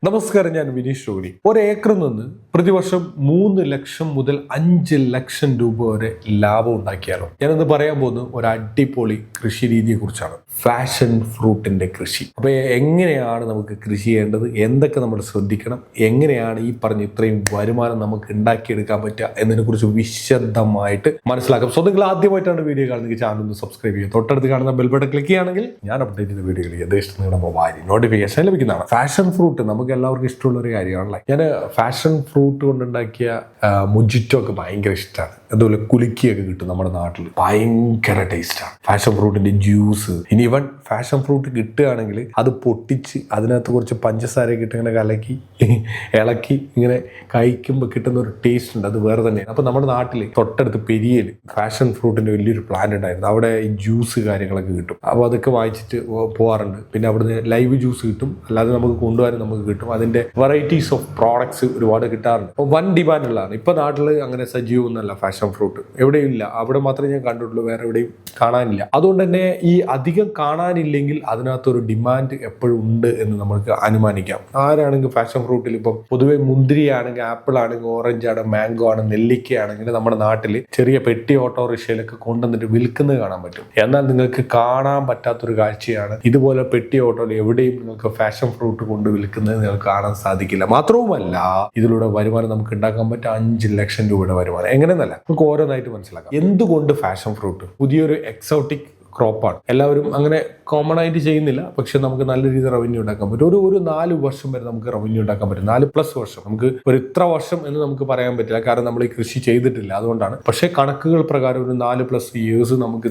നമസ്കാരം, ഞാൻ വിനീഷ് രോഗി. ഒരേക്കറിൽ നിന്ന് പ്രതിവർഷം 3 ലക്ഷം മുതൽ 5 ലക്ഷം രൂപ വരെ ലാഭം ഉണ്ടാക്കിയാലോ? ഞാനിന്ന് പറയാൻ പോകുന്നത് ഒരു അടിപൊളി കൃഷി രീതിയെ കുറിച്ചാണ്. ഫാഷൻ ഫ്രൂട്ടിന്റെ കൃഷി. അപ്പൊ എങ്ങനെയാണ് നമുക്ക് കൃഷി ചെയ്യേണ്ടത്, എന്തൊക്കെ നമ്മൾ ശ്രദ്ധിക്കണം, എങ്ങനെയാണ് ഈ പറഞ്ഞ ഇത്രയും വരുമാനം നമുക്ക് ഉണ്ടാക്കിയെടുക്കാൻ പറ്റുക എന്നതിനെ കുറിച്ച് വിശദമായിട്ട് മനസ്സിലാക്കാം. സോ നിങ്ങൾ ആദ്യമായിട്ടാണ് വീഡിയോ കാണുന്നത്, ചാനൽ ഒന്ന് സബ്സ്ക്രൈബ് ചെയ്യുക. തൊട്ടടുത്ത് കാണുന്ന ബെൽ ബട്ടൺ ക്ലിക്ക് ചെയ്യുകയാണെങ്കിൽ ഞാൻ അപ്ഡേറ്റ് ചെയ്ത വീഡിയോകൾ യഥേഷ്ടം നിങ്ങളുടെ മൊബൈലിൽ നോട്ടിഫിക്കേഷൻ ലഭിക്കുന്നതാണ്. ഫാഷൻ ഫ്രൂട്ട് നമുക്ക് എല്ലാവർക്കും ഇഷ്ടമുള്ള ഒരു കാര്യമാണല്ലേ. ഞാൻ ഫാഷൻ ഫ്രൂട്ട് കൊണ്ടുണ്ടാക്കിയ മുജിറ്റോ ഒക്കെ ഭയങ്കര ഇഷ്ടമാണ്. അതുപോലെ കുലുക്കിയൊക്കെ കിട്ടും നമ്മുടെ നാട്ടിൽ, ഭയങ്കര ടേസ്റ്റാണ്. ഫാഷൻ ഫ്രൂട്ടിന്റെ ജ്യൂസ്, ഇനി ഇവൻ ഫാഷൻ ഫ്രൂട്ട് കിട്ടുകയാണെങ്കിൽ അത് പൊട്ടിച്ച് അതിനകത്ത് കുറച്ച് പഞ്ചസാരയൊക്കെ ഇട്ട് ഇങ്ങനെ കലക്കി ഇളക്കി ഇങ്ങനെ കഴിക്കുമ്പോൾ കിട്ടുന്ന ഒരു ടേസ്റ്റ് ഉണ്ട്, അത് വേറെ തന്നെയാണ്. അപ്പൊ നമ്മുടെ നാട്ടിൽ തൊട്ടടുത്ത് പെരിയയിൽ ഫാഷൻ ഫ്രൂട്ടിന്റെ വലിയൊരു പ്ലാന്റ് ഉണ്ടായിരുന്നു. അവിടെ ഈ ജ്യൂസ് കാര്യങ്ങളൊക്കെ കിട്ടും. അപ്പോൾ അതൊക്കെ വാങ്ങിച്ചിട്ട് പോകാറുണ്ട്. പിന്നെ അവിടുന്ന് ലൈവ് ജ്യൂസ് കിട്ടും, അല്ലാതെ നമുക്ക് കൊണ്ടുപോകാൻ നമുക്ക് കിട്ടും. അതിന്റെ വെറൈറ്റീസ് ഓഫ് പ്രോഡക്ട്സ് ഒരുപാട് കിട്ടാറുണ്ട്. അപ്പോൾ വൻ ഡിമാൻഡുള്ളതാണ്. ഇപ്പൊ നാട്ടിൽ അങ്ങനെ സജീവമൊന്നുമല്ല ഫാഷൻ ഫ്രൂട്ട്, എവിടെയും ഇല്ല. അവിടെ മാത്രമേ ഞാൻ കണ്ടിട്ടുള്ളൂ, വേറെ എവിടെയും കാണാനില്ല. അതുകൊണ്ട് തന്നെ ഈ അധികം കാണാനില്ലെങ്കിൽ അതിനകത്തൊരു ഡിമാൻഡ് എപ്പോഴും ഉണ്ട് എന്ന് നമുക്ക് അനുമാനിക്കാം. ആരാണെങ്കിൽ ഫാഷൻ ഫ്രൂട്ടിൽ ഇപ്പം പൊതുവെ മുന്തിരി ആണെങ്കിൽ, ആപ്പിൾ ആണെങ്കിൽ, ഓറഞ്ച് ആണ്, മാംഗോ ആണ്, നെല്ലിക്ക ആണെങ്കിൽ നമ്മുടെ നാട്ടിൽ ചെറിയ പെട്ടി ഓട്ടോറിക്ഷയിലൊക്കെ കൊണ്ടുവന്നിട്ട് വിൽക്കുന്നത് കാണാൻ പറ്റും. എന്നാൽ നിങ്ങൾക്ക് കാണാൻ പറ്റാത്തൊരു കാഴ്ചയാണ് ഇതുപോലെ പെട്ടി ഓട്ടോയിൽ എവിടെയും നിങ്ങൾക്ക് ഫാഷൻ ഫ്രൂട്ട് കൊണ്ട് വിൽക്കുന്നത് നിങ്ങൾക്ക് കാണാൻ സാധിക്കില്ല. മാത്രവുമല്ല, ഇതിലൂടെ വരുമാനം നമുക്ക് ഉണ്ടാക്കാൻ പറ്റും 5 ലക്ഷം രൂപയുടെ വരുമാനം. എങ്ങനെയെന്നല്ല, നമുക്ക് ഓരോന്നായിട്ട് മനസ്സിലാക്കാം. എന്തുകൊണ്ട് ഫാഷൻ ഫ്രൂട്ട് പുതിയൊരു എക്സോട്ടിക് ക്രോപ്പാണ്. എല്ലാവരും അങ്ങനെ കോമൺ ആയിട്ട് ചെയ്യുന്നില്ല, പക്ഷെ നമുക്ക് നല്ല രീതിയിൽ റവന്യൂ ഉണ്ടാക്കാൻ പറ്റും. ഒരു 4 വർഷം വരെ നമുക്ക് റവന്യൂ ഉണ്ടാക്കാൻ പറ്റും. 4+ വർഷം. നമുക്ക് ഒരു ഇത്ര വർഷം എന്ന് നമുക്ക് പറയാൻ പറ്റില്ല, കാരണം നമ്മൾ ഈ കൃഷി ചെയ്തിട്ടില്ല, അതുകൊണ്ടാണ്. പക്ഷേ കണക്കുകൾ പ്രകാരം ഒരു 4+ ഇയേഴ്സ് നമുക്ക്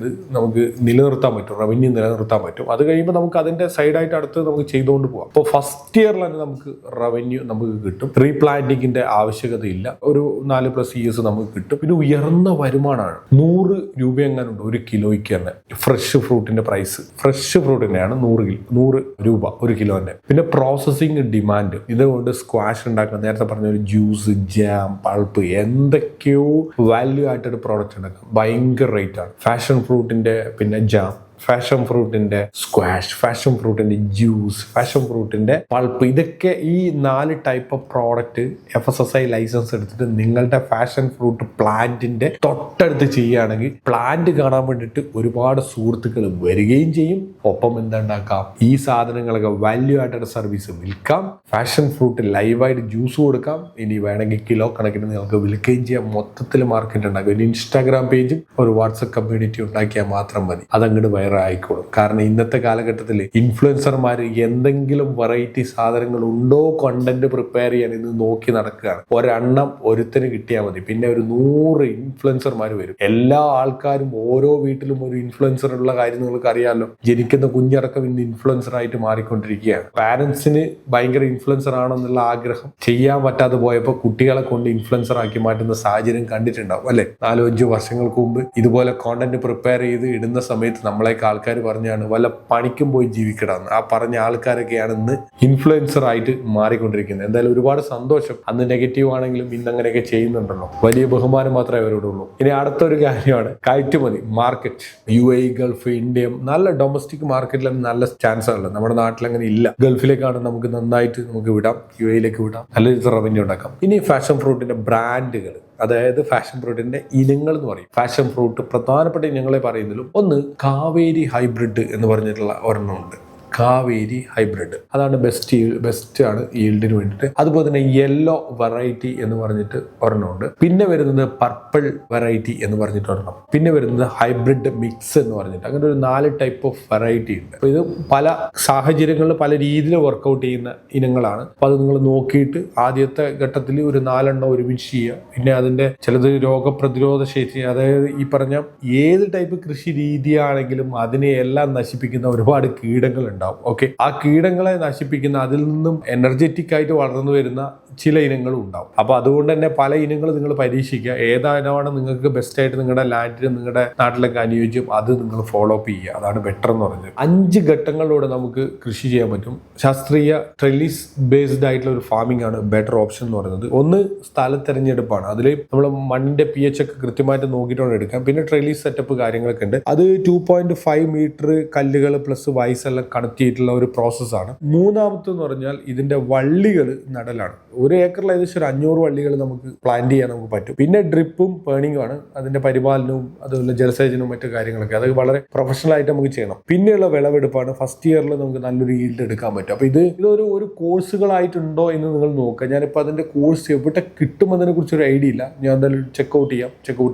നിലനിർത്താൻ പറ്റും, റവന്യൂ നിലനിർത്താൻ പറ്റും. അത് കഴിയുമ്പോൾ നമുക്ക് അതിന്റെ സൈഡായിട്ട് അടുത്ത് നമുക്ക് ചെയ്തുകൊണ്ട് പോകാം. അപ്പോൾ ഫസ്റ്റ് ഇയറിൽ തന്നെ നമുക്ക് റവന്യൂ നമുക്ക് കിട്ടും. റീപ്ലാന്റിങ്ങിന്റെ ആവശ്യകതയില്ല. ഒരു 4+ ഇയേഴ്സ് നമുക്ക് കിട്ടും. പിന്നെ ഉയർന്ന വരുമാനമാണ്. 100 രൂപ എങ്ങാനുണ്ട് ഒരു കിലോയ്ക്ക് തന്നെ. ഫ്രഷ് ഫ്രൂട്ടിന്റെ പ്രൈസ്, ഫ്രഷ് ഫ്രൂട്ടിന്റെയാണ് 100 രൂപ ഒരു കിലോന്റെ. പിന്നെ പ്രോസസ്സിംഗ് ഡിമാൻഡ്, ഇതുകൊണ്ട് സ്ക്വാഷ് ഉണ്ടാക്കാം, നേരത്തെ പറഞ്ഞ ഒരു ജ്യൂസ്, ജാം, പൾപ്പ്, എന്തൊക്കെയോ വാല്യൂ ആയിട്ടൊരു പ്രോഡക്റ്റ് ഉണ്ടാക്കാം. ഭയങ്കര റേറ്റ് ആണ്. ഫാഷൻ ഫ്രൂട്ടിന്റെ പിന്നെ ജാം, ഫാഷൻ ഫ്രൂട്ടിന്റെ സ്ക്വാഷ്, ഫാഷൻ ഫ്രൂട്ടിന്റെ ജ്യൂസ്, ഫാഷൻ ഫ്രൂട്ടിന്റെ പൾപ്പ്, ഇതൊക്കെ ഈ 4 type of product FSSAI licence എടുത്തിട്ട് നിങ്ങളുടെ ഫാഷൻ ഫ്രൂട്ട് പ്ലാന്റിന്റെ തൊട്ടടുത്ത് ചെയ്യുകയാണെങ്കിൽ പ്ലാന്റ് കാണാൻ വേണ്ടിയിട്ട് ഒരുപാട് സുഹൃത്തുക്കൾ വരികയും ചെയ്യും. ഒപ്പം എന്തുണ്ടാക്കാം, ഈ സാധനങ്ങളൊക്കെ വാല്യൂ ആയിട്ടൊരു സർവീസ് വിൽക്കാം. ഫാഷൻ ഫ്രൂട്ട് ലൈവായിട്ട് ജ്യൂസ് കൊടുക്കാം. ഇനി വേണമെങ്കിൽ കിലോ കണക്കിന് നിങ്ങൾക്ക് വിൽക്കുകയും ചെയ്യാം. മൊത്തത്തിൽ മാർക്കറ്റ് ഉണ്ടാക്കും. ഒരു ഇൻസ്റ്റാഗ്രാം പേജും ഒരു വാട്സപ്പ് കമ്മ്യൂണിറ്റി ഉണ്ടാക്കിയാൽ മാത്രം മതി, അതങ്ങോട്ട് ആയിക്കോളും. കാരണം ഇന്നത്തെ കാലഘട്ടത്തിൽ ഇൻഫ്ലുവൻസർമാർ എന്തെങ്കിലും വെറൈറ്റി സാധനങ്ങൾ ഉണ്ടോ കണ്ടന്റ് പ്രിപ്പയർ ചെയ്യാൻ ഇന്ന് നോക്കി നടക്കുകയാണ്. ഒരെണ്ണം ഒരുത്തന് കിട്ടിയാൽ മതി, പിന്നെ ഒരു 100 ഇൻഫ്ലുവൻസർമാർ വരും. എല്ലാ ആൾക്കാരും ഓരോ വീട്ടിലും ഒരു ഇൻഫ്ലുവൻസർ ഉള്ള കാര്യം നിങ്ങൾക്ക് അറിയാമല്ലോ. ജനിക്കുന്ന കുഞ്ഞടക്കം ഇന്ന് ഇൻഫ്ലുവൻസർ ആയിട്ട് മാറിക്കൊണ്ടിരിക്കുകയാണ്. പാരന്റ്സിന് ഭയങ്കര ഇൻഫ്ലുവൻസർ ആണെന്നുള്ള ആഗ്രഹം ചെയ്യാൻ പറ്റാതെ പോയപ്പോൾ കുട്ടികളെ കൊണ്ട് ഇൻഫ്ലുവൻസർ ആക്കി മാറ്റുന്ന സാഹചര്യം കണ്ടിട്ടുണ്ടാവും അല്ലെ. 4-5 വർഷങ്ങൾക്ക് മുമ്പ് ഇതുപോലെ കോണ്ടന്റ് പ്രിപ്പയർ ചെയ്ത് ഇടുന്ന സമയത്ത് നമ്മളെ ആൾക്കാർ പറഞ്ഞാണ് വല്ല പണിക്കും പോയി ജീവിക്കടാന്ന്. ആ പറഞ്ഞ ആൾക്കാരൊക്കെയാണ് ഇന്ന് ഇൻഫ്ലുവൻസർ ആയിട്ട് മാറിക്കൊണ്ടിരിക്കുന്നത്. എന്തായാലും ഒരുപാട് സന്തോഷം. അന്ന് നെഗറ്റീവ് ആണെങ്കിലും ഇന്ന് അങ്ങനെയൊക്കെ ചെയ്യുന്നുണ്ടല്ലോ, വലിയ ബഹുമാനം മാത്രമേ അവരോടുള്ളൂ. ഇനി അടുത്തൊരു കാര്യമാണ് കയറ്റുമതി മാർക്കറ്റ്. UAE, ഗൾഫ്, ഇന്ത്യ, നല്ല ഡൊമസ്റ്റിക് മാർക്കറ്റിൽ നല്ല ചാൻസ് ഉള്ളത്. നമ്മുടെ നാട്ടിൽ അങ്ങനെ ഇല്ല. ഗൾഫിലേക്കാണ് നമുക്ക് നന്നായിട്ട് നമുക്ക് വിടാം, UAEയിലേക്ക് വിടാം, നല്ല രീതിയിൽ റവന്യൂ ഉണ്ടാക്കാം. ഇനി ഫാഷൻ ഫ്രൂട്ടിന്റെ ബ്രാൻഡുകൾ, അതായത് ഫാഷൻ ഫ്രൂട്ടിന്റെ ഇനങ്ങൾ എന്ന് പറയും. ഫാഷൻ ഫ്രൂട്ട് പ്രധാനപ്പെട്ട ഇനങ്ങളെ പറയുന്നതിലും ഒന്ന് കാവേരി ഹൈബ്രിഡ് എന്ന് പറഞ്ഞിട്ടുള്ള ഒരെണ്ണമുണ്ട്. കാവേരി ഹൈബ്രിഡ് അതാണ് ബെസ്റ്റ് ആണ് ഈൽഡിന് വേണ്ടിയിട്ട്. അതുപോലെ തന്നെ യെല്ലോ വെറൈറ്റി എന്ന് പറഞ്ഞിട്ട് ഒരെണ്ണമുണ്ട്. പിന്നെ വരുന്നത് പർപ്പിൾ വെറൈറ്റി എന്ന് പറഞ്ഞിട്ട് ഒരെണ്ണം. പിന്നെ വരുന്നത് ഹൈബ്രിഡ് മിക്സ് എന്ന് പറഞ്ഞിട്ട്. അങ്ങനെ ഒരു 4 ടൈപ്പ് ഓഫ് വെറൈറ്റി ഉണ്ട്. അപ്പോൾ ഇത് പല സാഹചര്യങ്ങളിൽ പല രീതിയിൽ വർക്കൗട്ട് ചെയ്യുന്ന ഇനങ്ങളാണ്. അപ്പോൾ അത് നിങ്ങൾ നോക്കിയിട്ട് ആദ്യത്തെ ഘട്ടത്തിൽ ഒരു 4 എണ്ണം ഒരുമിച്ച് ചെയ്യുക. പിന്നെ അതിന്റെ ചിലത് രോഗപ്രതിരോധ ശേഷി, അതായത് ഈ പറഞ്ഞ ഏത് ടൈപ്പ് കൃഷി രീതിയാണെങ്കിലും അതിനെ എല്ലാം നശിപ്പിക്കുന്ന ഒരുപാട് കീടങ്ങളുണ്ട്. ഓക്കെ, ആ കീടങ്ങളെ നശിപ്പിക്കുന്ന, അതിൽ നിന്നും എനർജറ്റിക് ആയിട്ട് വളർന്നു വരുന്ന ചില ഇനങ്ങളും ഉണ്ടാവും. അപ്പോൾ അതുകൊണ്ട് തന്നെ പല ഇനങ്ങളും നിങ്ങൾ പരീക്ഷിക്കുക. ഏതാണ് നിങ്ങൾക്ക് ബെസ്റ്റ് ആയിട്ട് നിങ്ങളുടെ ലാൻഡിലും നിങ്ങളുടെ നാട്ടിലൊക്കെ അനുയോജ്യം, അത് നിങ്ങൾ ഫോളോ അപ്പ് ചെയ്യുക. അതാണ് ബെറ്റർ എന്ന് പറഞ്ഞത്. 5 ഘട്ടങ്ങളിലൂടെ നമുക്ക് കൃഷി ചെയ്യാൻ പറ്റും. ശാസ്ത്രീയ ട്രെല്ലിസ് ബേസ്ഡ് ആയിട്ടുള്ള ഒരു ഫാമിംഗ് ആണ് ബെറ്റർ ഓപ്ഷൻ എന്ന് പറയുന്നത്. ഒന്ന് സ്ഥല തെരഞ്ഞെടുപ്പാണ്. അതിൽ നമ്മൾ മണ്ണിന്റെ pH ഒക്കെ കൃത്യമായിട്ട് നോക്കിയിട്ടാണ് എടുക്കാം. പിന്നെ ട്രെല്ലിസ് സെറ്റപ്പ് കാര്യങ്ങളൊക്കെ ഉണ്ട്. അത് 2.5 മീറ്റർ കല്ലുകൾ പ്ലസ് വയസ്സ് എല്ലാം കണക്ട് ചെയ്തിട്ടുള്ള ഒരു പ്രോസസ്സാണ്. മൂന്നാമത്തെന്ന് പറഞ്ഞാൽ ഇതിന്റെ വള്ളികൾ നടലാണ്. ഒരു ഏക്കറിൽ ഏകദേശം ഒരു 500 വള്ളികൾ നമുക്ക് പ്ലാന്റ് ചെയ്യാൻ നമുക്ക് പറ്റും. പിന്നെ ഡ്രിപ്പും പേണിങ്ങും ആണ് അതിന്റെ പരിപാലനവും അതുപോലെ ജലസേചനവും മറ്റു കാര്യങ്ങളൊക്കെ. അത് വളരെ പ്രൊഫഷണൽ ആയിട്ട് നമുക്ക് ചെയ്യണം. പിന്നെയുള്ള വിളവെടുപ്പാണ്. ഫസ്റ്റ് ഇയറിൽ നമുക്ക് നല്ലൊരു ഈൽഡ് എടുക്കാൻ പറ്റും. അപ്പൊ ഇതൊരു കോഴ്സുകളായിട്ടുണ്ടോ എന്ന് നിങ്ങൾ നോക്കുക. ഞാനിപ്പോൾ അതിന്റെ കോഴ്സ് എവിടെ കിട്ടുമെന്നതിനെ കുറിച്ച് ഒരു ഐഡിയ ഇല്ല. ഞാൻ എന്തായാലും ചെക്കൗട്ട്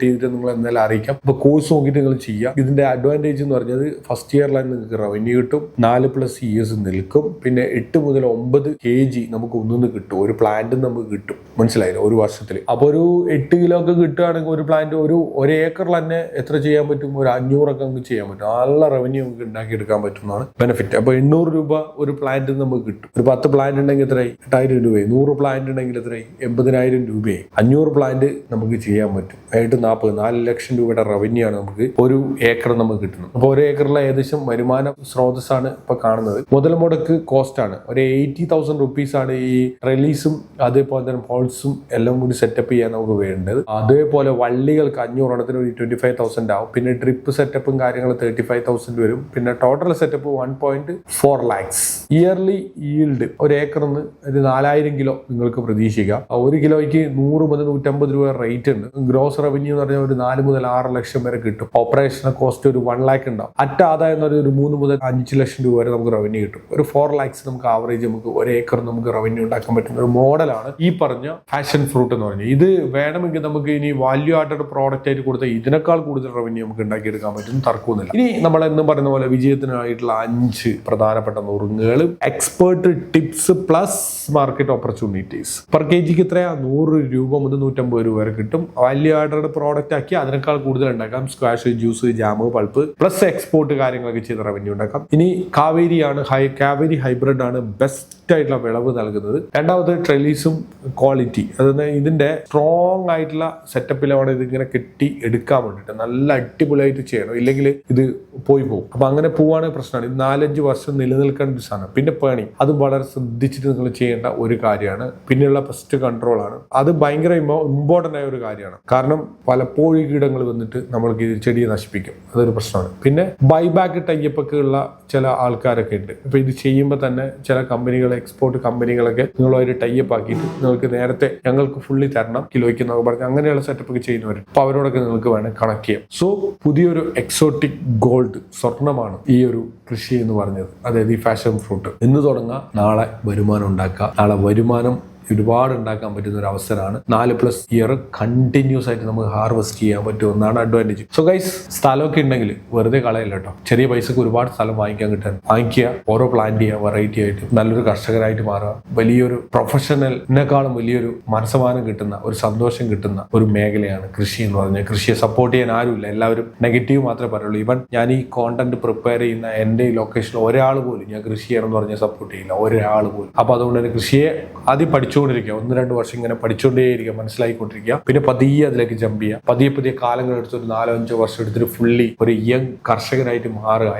ചെയ്തിട്ട് നിങ്ങൾ എന്തായാലും അറിയിക്കാം. അപ്പൊ കോഴ്സ് നോക്കിയിട്ട് നിങ്ങൾ ചെയ്യാം. ഇതിന്റെ അഡ്വാൻറ്റേജ് എന്ന് പറഞ്ഞത് ഫസ്റ്റ് ഇയറിലാണ് നിങ്ങൾക്ക് റവന്യൂ കിട്ടും, 4+ ഇയേഴ്സ് നിൽക്കും. പിന്നെ 8 മുതൽ 9 kg നമുക്ക് ഒന്നിന്ന് കിട്ടും. ഒരു പ്ലാന്റ് നമുക്ക് കിട്ടും. മനസ്സിലായില്ല? ഒരു വർഷത്തിൽ. അപ്പൊ ഒരു 8 കിലോ ഒക്കെ കിട്ടുകയാണെങ്കിൽ ഒരു പ്ലാന്റ് ഒരു ഏക്കറിൽ തന്നെ എത്ര ചെയ്യാൻ പറ്റും? ഒരു 500 ഒക്കെ നമുക്ക് ചെയ്യാൻ പറ്റും. നല്ല റവന്യൂ നമുക്ക് ഉണ്ടാക്കിയെടുക്കാൻ പറ്റുന്നതാണ് ബെനിഫിറ്റ്. അപ്പൊ 800 രൂപ ഒരു പ്ലാന്റ് നമുക്ക് കിട്ടും. ഒരു 10 പ്ലാന്റ് ഉണ്ടെങ്കിൽ എത്രയായി? 8000 രൂപയായി. 100 പ്ലാന്റ് ഉണ്ടെങ്കിൽ എത്രയായി? 80,000 രൂപയായി. 500 പ്ലാന്റ് നമുക്ക് ചെയ്യാൻ പറ്റും. 4 ലക്ഷം രൂപയുടെ റവന്യൂ ആണ് നമുക്ക് ഒരു ഏക്കർ നമുക്ക് കിട്ടുന്നത്. അപ്പോൾ ഒരു ഏക്കറിലെ ഏകദേശം വരുമാന സ്രോതസ്സാണ് ഇപ്പൊ കാണുന്നത്. മുതൽ മുടക്ക് കോസ്റ്റ് ആണ് ഒരു 80,000 റുപ്പീസ് ആണ് ഈ റിലീസും അതേപോലെ തന്നെ പോൾസും എല്ലാം കൂടി സെറ്റപ്പ് ചെയ്യാൻ നമുക്ക് വേണ്ടത്. അതേപോലെ വള്ളികൾക്ക് 500 എണ്ണത്തിന് ഒരു 25,000 ആവും. പിന്നെ ഡ്രിപ്പ് സെറ്റപ്പും കാര്യങ്ങൾ 35,000 വരും. പിന്നെ total setup 1.4 lakhs. Yearly yield ഒരു ഏക്കറിന് ഒരു 4000 കിലോ നിങ്ങൾക്ക് പ്രതീക്ഷിക്കാം. 1 കിലോയ്ക്ക് 100 മുതൽ 150 രൂപ റേറ്റ് ഉണ്ട്. ഗ്രോസ് റവന്യൂ എന്ന് പറഞ്ഞാൽ ഒരു 4 മുതൽ 6 ലക്ഷം വരെ കിട്ടും. ഓപ്പറേഷണൽ കോസ്റ്റ് ഒരു 1 lakh ഉണ്ടാവും. ആദായം എന്ന് പറഞ്ഞാൽ ഒരു 3 മുതൽ 5 ലക്ഷം രൂപ വരെ നമുക്ക് റവന്യൂ കിട്ടും. ഒരു 4 lakhs നമുക്ക് ആവറേജ് നമുക്ക് ഒരു ഏക്കർ നമുക്ക് റവന്യൂ ഉണ്ടാക്കാൻ പറ്റുന്ന ഒരു മോഡലാണ് ഈ പറഞ്ഞ പാഷൻ ഫ്രൂട്ട് എന്ന് പറഞ്ഞാൽ. ഇത് വേണമെങ്കിൽ നമുക്ക് ഇനി വാല്യൂ ആഡഡ് പ്രോഡക്റ്റ് ആയിട്ട് കൊടുത്താൽ ഇതിനേക്കാൾ കൂടുതൽ റവന്യൂ നമുക്ക് ഉണ്ടാക്കിയെടുക്കാൻ പറ്റും. തർക്കമൊന്നുമില്ല. ഇനി നമ്മൾ എന്നും പറയുന്ന പോലെ വിജയത്തിനായിട്ടുള്ള 5 പ്രധാനപ്പെട്ട നുറുങ്ങുകൾ, expert tips plus market opportunities. Per കെജിക്ക് എത്രയാ? 100 രൂപ മുതൽ 150 രൂപ വരെ കിട്ടും. വാല്യൂ ആഡഡ് പ്രോഡക്റ്റ് ആക്കി അതിനേക്കാൾ കൂടുതൽ ഉണ്ടാക്കാം. Squash, juice, jam, pulp plus export കാര്യങ്ങളൊക്കെ ചെയ്ത് റവന്യൂ ഉണ്ടാക്കാം. ഇനി കാവേരിയാണ് കാവേരി ഹൈബ്രിഡ് ആണ് ബെസ്റ്റ് ആയിട്ടുള്ള വിളവ് നൽകുന്നത്. രണ്ടാമത് ട്രെലീസും ക്വാളിറ്റി. അതായത് ഇതിന്റെ സ്ട്രോങ് ആയിട്ടുള്ള സെറ്റപ്പിലാണ് ഇതിങ്ങനെ കെട്ടി എടുക്കാൻ വേണ്ടിയിട്ട് നല്ല അടിപൊളിയായിട്ട് ചെയ്യണം. ഇല്ലെങ്കിൽ ഇത് പോയി പോകും. അപ്പൊ അങ്ങനെ പോവാണെങ്കിൽ പ്രശ്നമാണ്. ഇത് 4-5 വർഷം നിലനിൽക്കേണ്ട ഒരു സാധനം. പിന്നെ പേണി, അത് വളരെ ശ്രദ്ധിച്ചിട്ട് നിങ്ങൾ ചെയ്യേണ്ട ഒരു കാര്യമാണ്. പിന്നെയുള്ള പെസ്റ്റ് കൺട്രോൾ ആണ്. അത് ഭയങ്കര ഇമ്പോർട്ടന്റ് ആയ ഒരു കാര്യമാണ്. കാരണം പലപ്പോഴും കീടങ്ങൾ വന്നിട്ട് നമ്മൾക്ക് ഈ ചെടിയെ നശിപ്പിക്കും. അതൊരു പ്രശ്നമാണ്. പിന്നെ ബൈബാക്ക് ടൈപ്പൊക്കെ ഉള്ള ചില ആൾക്കാരൊക്കെ ഉണ്ട്. ഇപ്പൊ ഇത് ചെയ്യുമ്പോൾ തന്നെ ചില കമ്പനികൾ, എക്സ്പോർട്ട് കമ്പനികളൊക്കെ നിങ്ങളുമായിട്ട് ടൈപ്പ് ആക്കിയിട്ട് നിങ്ങൾക്ക് നേരത്തെ ഞങ്ങൾക്ക് ഫുള്ളി തരണം കിലോയ്ക്ക് എന്നൊക്കെ പറഞ്ഞ് അങ്ങനെയുള്ള സെറ്റപ്പ് ഒക്കെ ചെയ്യുന്നവർ. അപ്പൊ അവരോടൊക്കെ നിങ്ങൾക്ക് വേണം കണക്ട് ചെയ്യാം. സോ പുതിയൊരു എക്സോട്ടിക് ഗോൾഡ് സ്വർണ്ണമാണ് ഈ ഒരു കൃഷി എന്ന് പറഞ്ഞത്. അതായത് ഈ പാഷൻ ഫ്രൂട്ട്. ഇന്ന് തുടങ്ങാം, നാളെ വരുമാനം ഉണ്ടാക്കാം. നാളെ വരുമാനം ഒരുപാട് ഉണ്ടാക്കാൻ പറ്റുന്ന ഒരു അവസരമാണ്. 4+ ഇയർ കണ്ടിന്യൂസ് ആയിട്ട് നമുക്ക് ഹാർവെസ്റ്റ് ചെയ്യാൻ പറ്റും എന്നാണ് അഡ്വാൻറ്റേജ്. സോ ഗൈസ്, സ്ഥലമൊക്കെ ഉണ്ടെങ്കിൽ വെറുതെ കളയില്ല കേട്ടോ. ചെറിയ പൈസക്ക് ഒരുപാട് സ്ഥലം വാങ്ങിക്കുക, ഓരോ പ്ലാന്റ് ചെയ്യുക, വെറൈറ്റി ആയിട്ട് നല്ലൊരു കർഷകരായിട്ട് മാറുക. വലിയൊരു പ്രൊഫഷണലിനേക്കാളും വലിയൊരു മനസ്സമാനം കിട്ടുന്ന, ഒരു സന്തോഷം കിട്ടുന്ന ഒരു മേഖലയാണ് കൃഷി എന്ന് പറഞ്ഞാൽ. കൃഷിയെ സപ്പോർട്ട് ചെയ്യാൻ ആരുമില്ല. എല്ലാവരും നെഗറ്റീവ് മാത്രമേ പറയുള്ളൂ. ഈവൻ ഞാൻ ഈ കോണ്ടന്റ് പ്രിപ്പയർ ചെയ്യുന്ന എൻ്റെ ഈ ലൊക്കേഷനിൽ ഒരാൾ പോലും ഞാൻ കൃഷി ചെയ്യണം എന്ന് പറഞ്ഞാൽ സപ്പോർട്ട് ചെയ്യില്ല, ഒരാൾ പോലും. അപ്പൊ അതുകൊണ്ട് തന്നെ കൃഷിയെ ആദ്യം പഠിച്ചുകൊണ്ടിരിക്കുക. 1-2 വർഷം ഇങ്ങനെ പഠിച്ചുകൊണ്ടേയിരിക്കുക, മനസ്സിലാക്കിക്കൊണ്ടിരിക്കുക. പിന്നെ പതിയെ അതിലേക്ക് ജമ്പ് ചെയ്യുക. പതിയെ കാലങ്ങൾ എടുത്ത് ഒരു 4-5 വർഷം എടുത്തിട്ട് ഫുള്ളി ഒരു യങ് കർഷകനായിട്ട് മാറുക.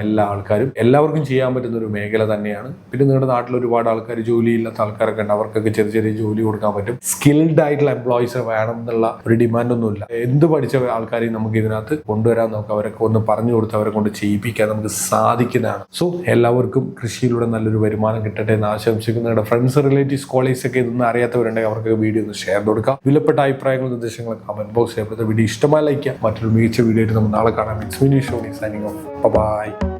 എല്ലാവർക്കും ചെയ്യാൻ പറ്റുന്ന ഒരു മേഖല തന്നെയാണ്. പിന്നെ നിങ്ങളുടെ നാട്ടിൽ ഒരുപാട് ആൾക്കാർ, ജോലിയില്ലാത്ത ആൾക്കാരൊക്കെ ഉണ്ട്. അവർക്കൊക്കെ ചെറിയ ജോലി കൊടുക്കാൻ പറ്റും. സ്കിൽഡ് ആയിട്ടുള്ള എംപ്ലോയീസ് വേണം എന്നുള്ള ഒരു ഡിമാൻഡ് ഒന്നുമില്ല. എന്ത് പഠിച്ച ആൾക്കാരെയും നമുക്ക് ഇതിനകത്ത് കൊണ്ടുവരാൻ നോക്കാം. അവരൊക്കെ ഒന്ന് പറഞ്ഞു കൊടുത്ത് അവരെ കൊണ്ട് ചെയ്യിപ്പിക്കാൻ നമുക്ക് സാധിക്കുന്നതാണ്. സോ എല്ലാവർക്കും കൃഷിയിലൂടെ നല്ലൊരു വരുമാനം കിട്ടട്ടെ എന്ന് ആശംസിക്കുന്നു. നിങ്ങളുടെ ഫ്രണ്ട്സ്, റിലേറ്റീവ്സ്, കോളേജ് ഒക്കെ ഇതൊന്നും അറിയാത്തവരുണ്ടെങ്കിൽ അവർക്ക് വീഡിയോ ഒന്ന് ഷെയർ കൊടുക്കാം. വിലപ്പെട്ട അഭിപ്രായങ്ങളും നിർദ്ദേശങ്ങളും കമന്റ് ബോക്സിൽ വീഡിയോ ഇഷ്ടമായി ലൈക്ക് ചെയ്യാം. മറ്റൊരു മികച്ച വീഡിയോ ആയിട്ട് നമുക്ക് നാളെ കാണാം. It's me Shoni signing off. By.